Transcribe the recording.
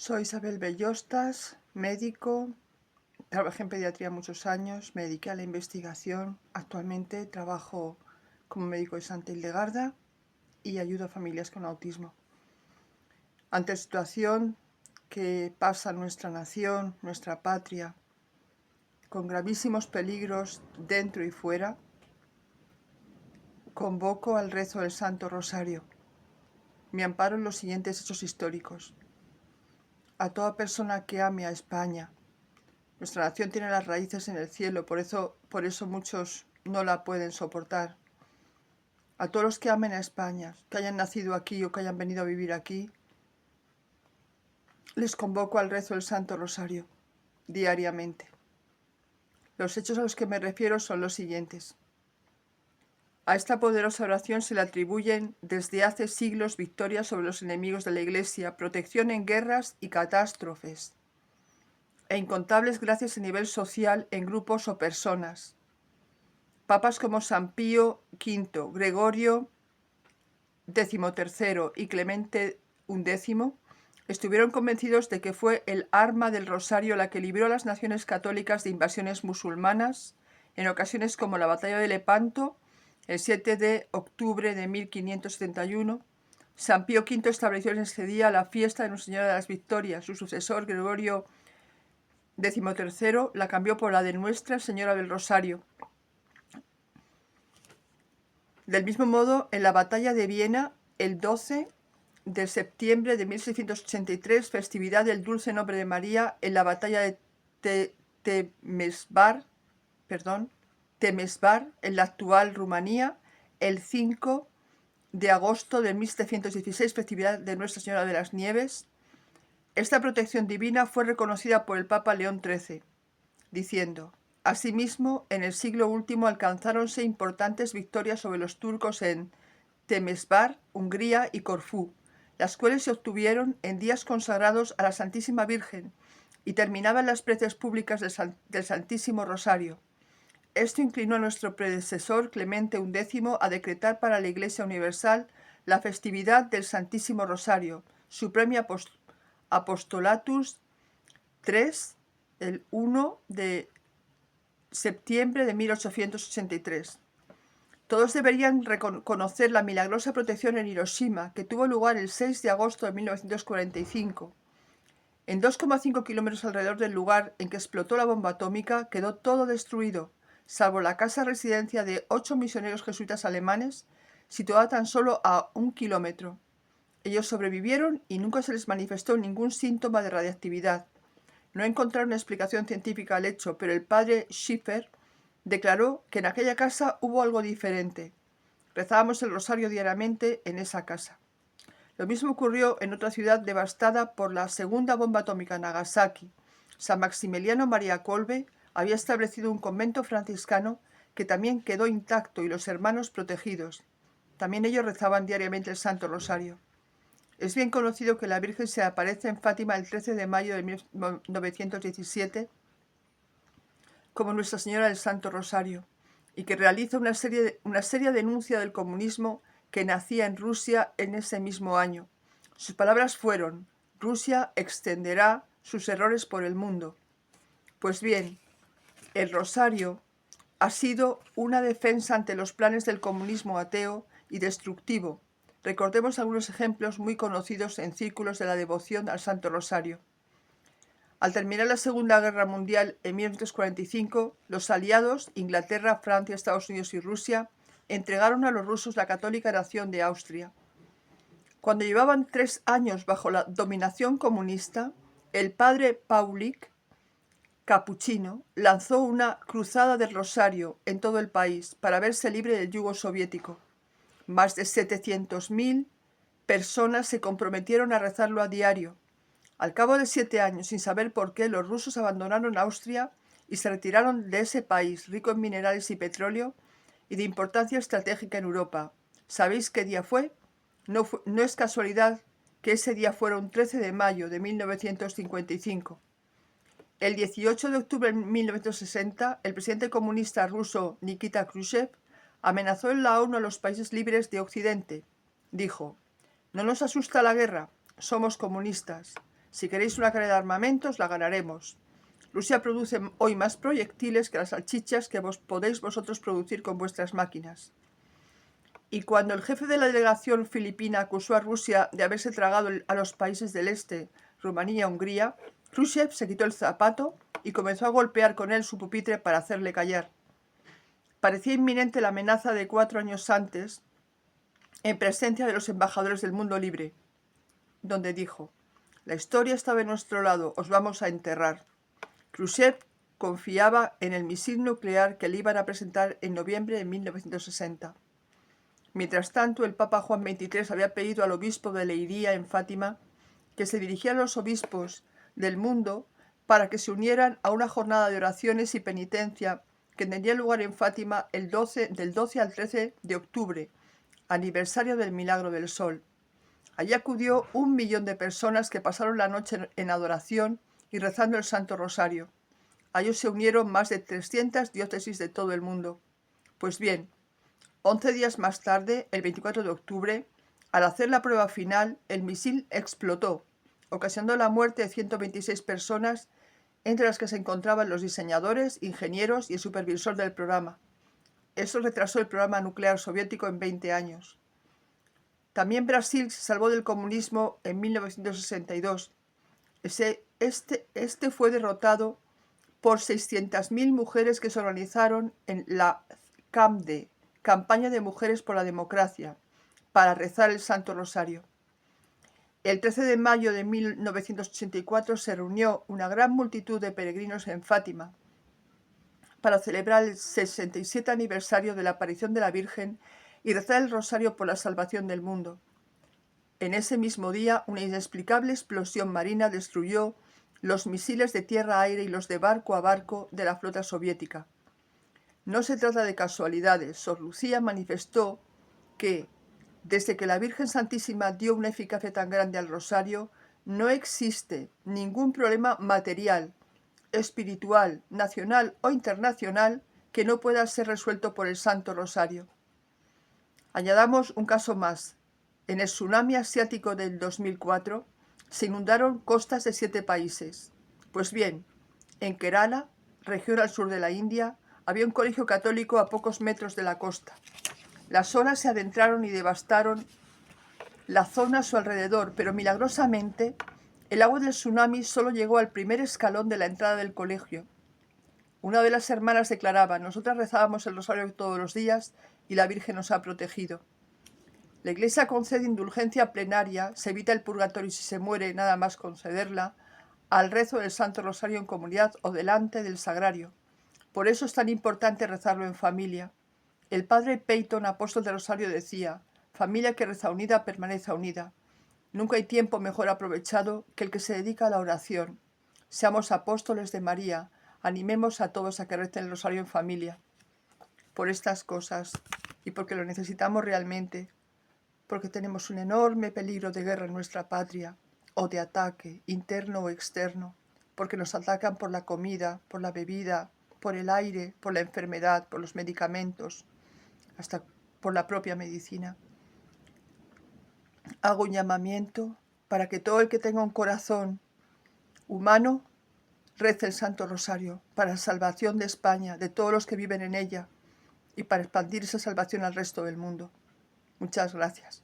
Soy Isabel Bellostas, médico, trabajé en pediatría muchos años, me dediqué a la investigación. Actualmente trabajo como médico de Santa Hildegarda y ayudo a familias con autismo. Ante la situación que pasa en nuestra nación, nuestra patria, con gravísimos peligros dentro y fuera, convoco al rezo del Santo Rosario. Me amparo en los siguientes hechos históricos. A toda persona que ame a España. Nuestra nación tiene las raíces en el cielo, por eso muchos no la pueden soportar. A todos los que amen a España, que hayan nacido aquí o que hayan venido a vivir aquí, les convoco al rezo del Santo Rosario, diariamente. Los hechos a los que me refiero son los siguientes. A esta poderosa oración se le atribuyen desde hace siglos victorias sobre los enemigos de la Iglesia, protección en guerras y catástrofes, e incontables gracias a nivel social en grupos o personas. Papas como San Pío V, Gregorio XIII y Clemente XI estuvieron convencidos de que fue el arma del rosario la que libró a las naciones católicas de invasiones musulmanas en ocasiones como la batalla de Lepanto, el 7 de octubre de 1571. San Pío V estableció en ese día la fiesta de Nuestra Señora de las Victorias. Su sucesor, Gregorio XIII, la cambió por la de Nuestra Señora del Rosario. Del mismo modo, en la batalla de Viena, el 12 de septiembre de 1683, festividad del dulce nombre de María, en la batalla de Temesvar, en la actual Rumanía, el 5 de agosto de 1716, festividad de Nuestra Señora de las Nieves. Esta protección divina fue reconocida por el Papa León XIII, diciendo: asimismo, en el siglo último alcanzáronse importantes victorias sobre los turcos en Temesvar, Hungría y Corfú, las cuales se obtuvieron en días consagrados a la Santísima Virgen y terminaban las preces públicas del Santísimo Rosario. Esto inclinó a nuestro predecesor Clemente XI a decretar para la Iglesia Universal la festividad del Santísimo Rosario, Supremi Apostolatus III, el 1 de septiembre de 1883. Todos deberían reconocer la milagrosa protección en Hiroshima, que tuvo lugar el 6 de agosto de 1945. En 2,5 kilómetros alrededor del lugar en que explotó la bomba atómica quedó todo destruido, salvo la casa residencia de 8 misioneros jesuitas alemanes, situada tan solo a 1 kilómetro. Ellos sobrevivieron y nunca se les manifestó ningún síntoma de radiactividad. No encontraron explicación científica al hecho, pero el padre Schiffer declaró que en aquella casa hubo algo diferente. Rezábamos el rosario diariamente en esa casa. Lo mismo ocurrió en otra ciudad devastada por la segunda bomba atómica, Nagasaki. San Maximiliano María Kolbe había establecido un convento franciscano que también quedó intacto y los hermanos protegidos. También ellos rezaban diariamente el Santo Rosario. Es bien conocido que la Virgen se aparece en Fátima el 13 de mayo de 1917 como Nuestra Señora del Santo Rosario, y que realiza una seria denuncia del comunismo que nacía en Rusia en ese mismo año. Sus palabras fueron: Rusia extenderá sus errores por el mundo. Pues bien, el rosario ha sido una defensa ante los planes del comunismo ateo y destructivo. Recordemos algunos ejemplos muy conocidos en círculos de la devoción al Santo Rosario. Al terminar la Segunda Guerra Mundial en 1945, los aliados, Inglaterra, Francia, Estados Unidos y Rusia, entregaron a los rusos la católica nación de Austria. Cuando llevaban 3 años bajo la dominación comunista, el padre Paulik, capuchino, lanzó una cruzada del rosario en todo el país para verse libre del yugo soviético. Más de 700.000 personas se comprometieron a rezarlo a diario. Al cabo de 7 años, sin saber por qué, los rusos abandonaron Austria y se retiraron de ese país rico en minerales y petróleo y de importancia estratégica en Europa. ¿Sabéis qué día fue? No es casualidad que ese día fuera un 13 de mayo de 1955. El 18 de octubre de 1960, el presidente comunista ruso Nikita Khrushchev amenazó en la ONU a los países libres de Occidente. Dijo: «No nos asusta la guerra, somos comunistas. Si queréis una carrera de armamentos, la ganaremos. Rusia produce hoy más proyectiles que las salchichas que podéis vosotros producir con vuestras máquinas. Y cuando el jefe de la delegación filipina acusó a Rusia de haberse tragado a los países del este, Rumanía y Hungría, Khrushchev se quitó el zapato y comenzó a golpear con él su pupitre para hacerle callar. Parecía inminente la amenaza de 4 años antes, en presencia de los embajadores del mundo libre, donde dijo: «La historia estaba de nuestro lado, os vamos a enterrar». Khrushchev confiaba en el misil nuclear que le iban a presentar en noviembre de 1960. Mientras tanto, el Papa Juan XXIII había pedido al obispo de Leiria, en Fátima, que se dirigiera a los obispos del mundo para que se unieran a una jornada de oraciones y penitencia que tendría lugar en Fátima del 12 al 13 de octubre, aniversario del Milagro del Sol. Allí acudió 1 millón de personas que pasaron la noche en adoración y rezando el Santo Rosario. A ellos se unieron más de 300 diócesis de todo el mundo. Pues bien, 11 días más tarde, el 24 de octubre, al hacer la prueba final, el misil explotó, ocasionando la muerte de 126 personas, entre las que se encontraban los diseñadores, ingenieros y el supervisor del programa. Eso retrasó el programa nuclear soviético en 20 años. También Brasil se salvó del comunismo en 1962. Este fue derrotado por 600.000 mujeres que se organizaron en la CAMDE, Campaña de Mujeres por la Democracia, para rezar el Santo Rosario. El 13 de mayo de 1984 se reunió una gran multitud de peregrinos en Fátima para celebrar el 67 aniversario de la aparición de la Virgen y rezar el rosario por la salvación del mundo. En ese mismo día, una inexplicable explosión marina destruyó los misiles de tierra-aire y los de barco a barco de la flota soviética. No se trata de casualidades. Sor Lucía manifestó que, desde que la Virgen Santísima dio una eficacia tan grande al rosario, no existe ningún problema material, espiritual, nacional o internacional que no pueda ser resuelto por el Santo Rosario. Añadamos un caso más. En el tsunami asiático del 2004 se inundaron costas de 7 países. Pues bien, en Kerala, región al sur de la India, había un colegio católico a pocos metros de la costa. Las olas se adentraron y devastaron la zona a su alrededor, pero milagrosamente el agua del tsunami solo llegó al primer escalón de la entrada del colegio. Una de las hermanas declaraba: «Nosotras rezábamos el rosario todos los días y la Virgen nos ha protegido». La Iglesia concede indulgencia plenaria, se evita el purgatorio y si se muere nada más concederla, al rezo del Santo Rosario en comunidad o delante del sagrario. Por eso es tan importante rezarlo en familia. El padre Peyton, apóstol del Rosario, decía: «Familia que reza unida permanece unida». Nunca hay tiempo mejor aprovechado que el que se dedica a la oración. Seamos apóstoles de María, animemos a todos a que recen el Rosario en familia. Por estas cosas, y porque lo necesitamos realmente, porque tenemos un enorme peligro de guerra en nuestra patria, o de ataque, interno o externo, porque nos atacan por la comida, por la bebida, por el aire, por la enfermedad, por los medicamentos, hasta por la propia medicina. Hago un llamamiento para que todo el que tenga un corazón humano rece el Santo Rosario para la salvación de España, de todos los que viven en ella, y para expandir esa salvación al resto del mundo. Muchas gracias.